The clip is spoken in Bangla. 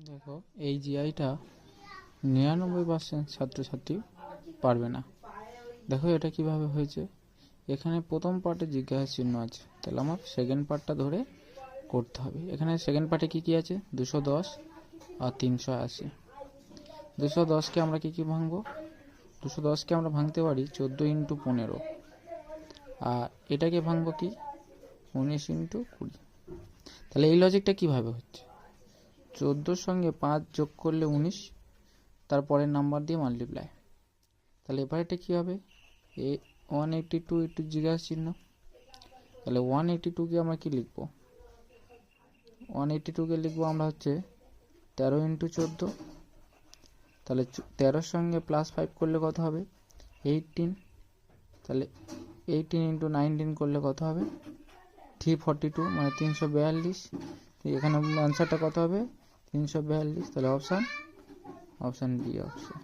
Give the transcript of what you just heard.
দেখো এই জিআইটা 99% ছাত্রছাত্রী পারবে না। দেখো এটা কিভাবে হয়েছে, এখানে প্রথম পার্টে জিজ্ঞাসা চিহ্ন আছে, তাহলে আমার সেকেন্ড পার্টটা ধরে করতে হবে। এখানে সেকেন্ড পার্টে কি কি আছে, 210 আর 380। 210কে আমরা কি ভাঙবো, 210কে আমরা ভাঙতে পারি 14 × 15, আর এটাকে ভাঙবো কি 19 × 20। তাহলে এই লজিকটা কিভাবে হচ্ছে, 14 সঙ্গে 5 যোগ করলে 19, তারপরের নাম্বার দিয়ে মাল্টিপ্লাই। তাহলে এবার এটা কী হবে, 182 একটু জিজ্ঞাসা চিহ্ন, তাহলে 182কে আমরা কি লিখবো, 182কে লিখবো আমরা হচ্ছে 13 × 14। তাহলে 13 সঙ্গে +5 করলে কত হবে 18, তাহলে 18 × 19 করলে কত হবে 342, মানে 342। এখানে অ্যান্সারটা কত হবে 342। তাহলে অপশান বি অপশান।